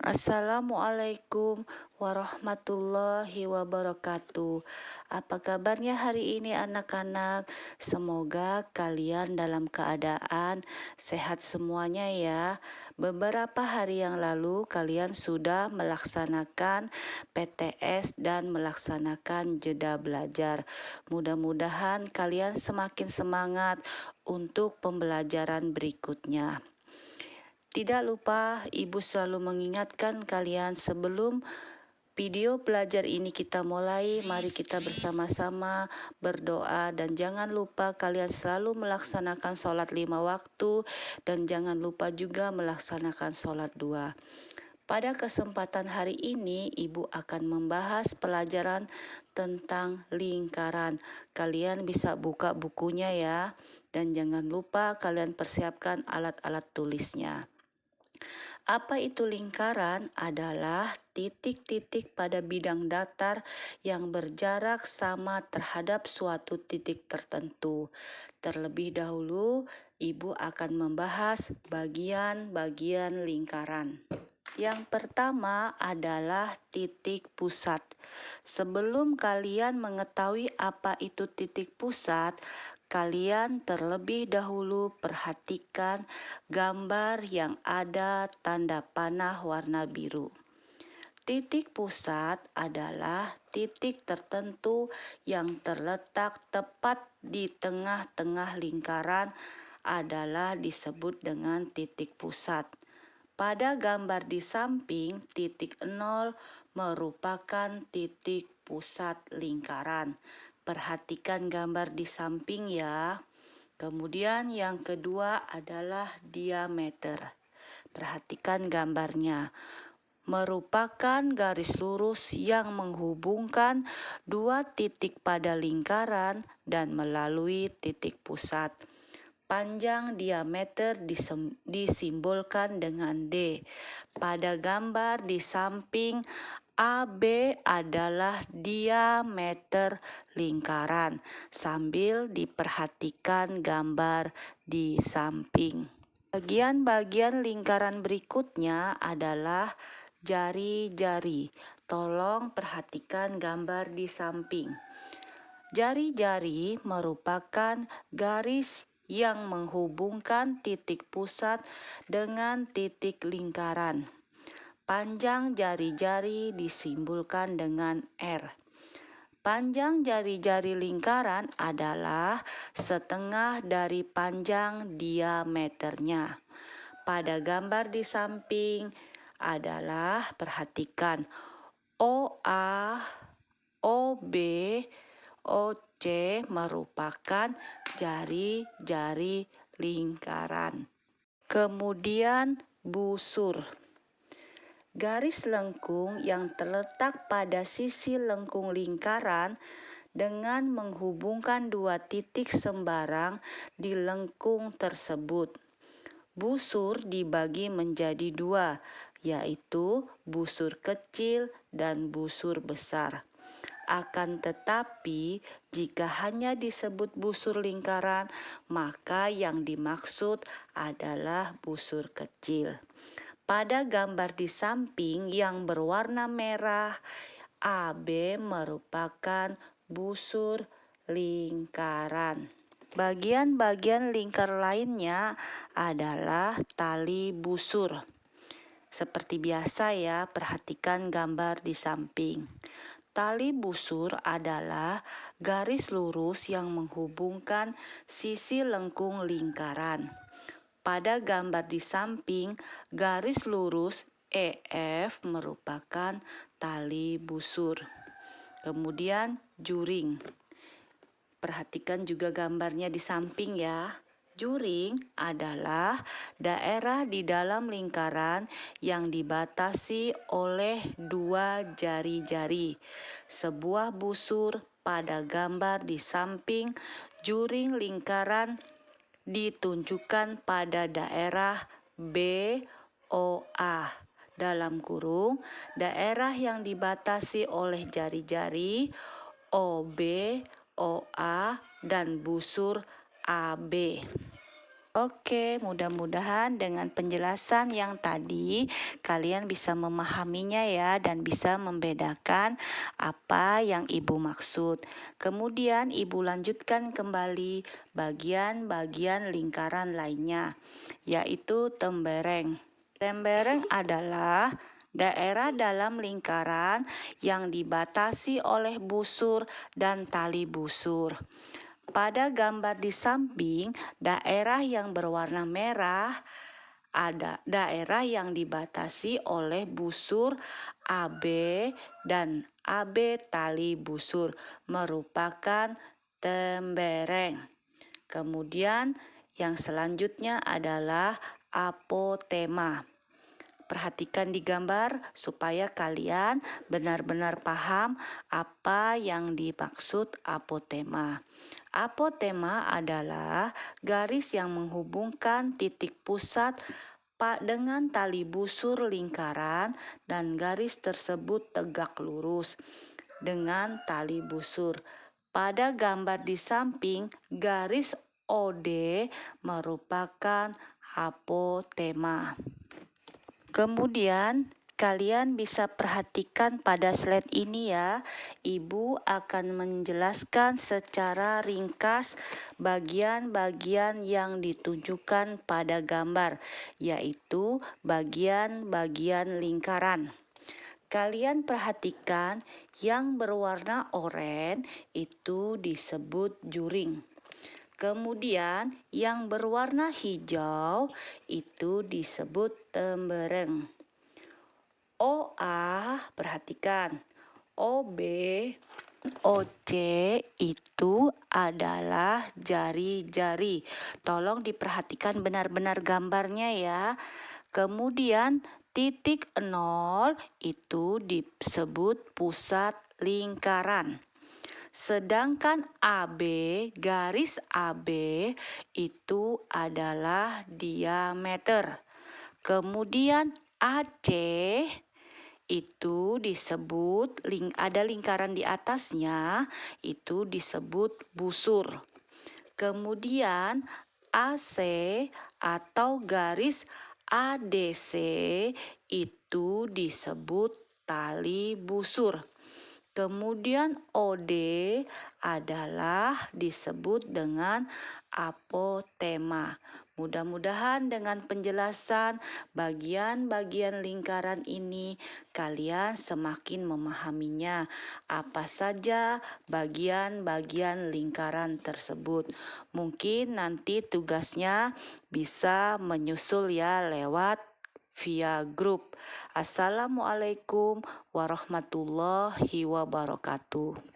Assalamualaikum warahmatullahi wabarakatuh. Apa kabarnya hari ini anak-anak? Semoga kalian dalam keadaan sehat semuanya ya. Beberapa hari yang lalu kalian sudah melaksanakan PTS dan melaksanakan jeda belajar. Mudah-mudahan kalian semakin semangat untuk pembelajaran berikutnya. Tidak lupa, Ibu selalu mengingatkan kalian sebelum video belajar ini kita mulai, mari kita bersama-sama berdoa dan jangan lupa kalian selalu melaksanakan sholat 5 waktu dan jangan lupa juga melaksanakan sholat 2. Pada kesempatan hari ini, Ibu akan membahas pelajaran tentang lingkaran. Kalian bisa buka bukunya ya, dan jangan lupa kalian persiapkan alat-alat tulisnya. Apa itu lingkaran? Adalah titik-titik pada bidang datar yang berjarak sama terhadap suatu titik tertentu. Terlebih dahulu, Ibu akan membahas bagian-bagian lingkaran. Yang pertama adalah titik pusat. Sebelum kalian mengetahui apa itu titik pusat, kalian terlebih dahulu perhatikan gambar yang ada tanda panah warna biru. Titik pusat adalah titik tertentu yang terletak tepat di tengah-tengah lingkaran adalah disebut dengan titik pusat. Pada gambar di samping, titik 0 merupakan titik pusat lingkaran. Perhatikan gambar di samping ya. Kemudian yang kedua adalah diameter. Perhatikan gambarnya. Merupakan garis lurus yang menghubungkan dua titik pada lingkaran dan melalui titik pusat. Panjang diameter disimbolkan dengan D. Pada gambar di samping, AB adalah diameter lingkaran, sambil diperhatikan gambar di samping. Bagian-bagian lingkaran berikutnya adalah jari-jari. Tolong perhatikan gambar di samping. Jari-jari merupakan garis yang menghubungkan titik pusat dengan titik lingkaran. Panjang jari-jari disimbolkan dengan R. Panjang jari-jari lingkaran adalah setengah dari panjang diameternya. Pada gambar di samping adalah perhatikan OA, OB, OC merupakan jari-jari lingkaran. Kemudian busur. Garis lengkung yang terletak pada sisi lengkung lingkaran dengan menghubungkan dua titik sembarang di lengkung tersebut. Busur dibagi menjadi dua, yaitu busur kecil dan busur besar. Akan tetapi, jika hanya disebut busur lingkaran, maka yang dimaksud adalah busur kecil. Pada gambar di samping yang berwarna merah, AB merupakan busur lingkaran. Bagian-bagian lingkar lainnya adalah tali busur. Seperti biasa ya, perhatikan gambar di samping. Tali busur adalah garis lurus yang menghubungkan sisi lengkung lingkaran. Pada gambar di samping, garis lurus EF merupakan tali busur. Kemudian juring. Perhatikan juga gambarnya di samping ya. Juring adalah daerah di dalam lingkaran yang dibatasi oleh dua jari-jari. Sebuah busur pada gambar di samping juring lingkaran ditunjukkan pada daerah BOA. Dalam kurung, daerah yang dibatasi oleh jari-jari OB, OA, dan busur AB. Oke, mudah-mudahan dengan penjelasan yang tadi kalian bisa memahaminya ya dan bisa membedakan apa yang Ibu maksud. Kemudian Ibu lanjutkan kembali bagian-bagian lingkaran lainnya, yaitu tembereng. Tembereng adalah daerah dalam lingkaran yang dibatasi oleh busur dan tali busur. Pada gambar di samping, daerah yang berwarna merah ada daerah yang dibatasi oleh busur AB dan AB tali busur merupakan tembereng. Kemudian yang selanjutnya adalah apotema. Perhatikan di gambar supaya kalian benar-benar paham apa yang dimaksud apotema. Apotema adalah garis yang menghubungkan titik pusat dengan tali busur lingkaran dan garis tersebut tegak lurus dengan tali busur. Pada gambar di samping, garis OD merupakan apotema. Kemudian kalian bisa perhatikan pada slide ini ya. Ibu akan menjelaskan secara ringkas bagian-bagian yang ditunjukkan pada gambar, yaitu bagian-bagian lingkaran. Kalian perhatikan yang berwarna oranye itu disebut juring. Kemudian yang berwarna hijau itu disebut tembereng. OA, perhatikan. OB, OC itu adalah jari-jari. Tolong diperhatikan benar-benar gambarnya ya. Kemudian titik 0 itu disebut pusat lingkaran. Sedangkan AB, garis AB itu adalah diameter. Kemudian AC itu disebut ada lingkaran di atasnya, itu disebut busur. Kemudian AC atau garis ADC itu disebut tali busur. Kemudian OD adalah disebut dengan apotema. Mudah-mudahan dengan penjelasan bagian-bagian lingkaran ini kalian semakin memahaminya. Apa saja bagian-bagian lingkaran tersebut. Mungkin nanti tugasnya bisa menyusul ya lewat via grup. Assalamualaikum warahmatullahi wabarakatuh.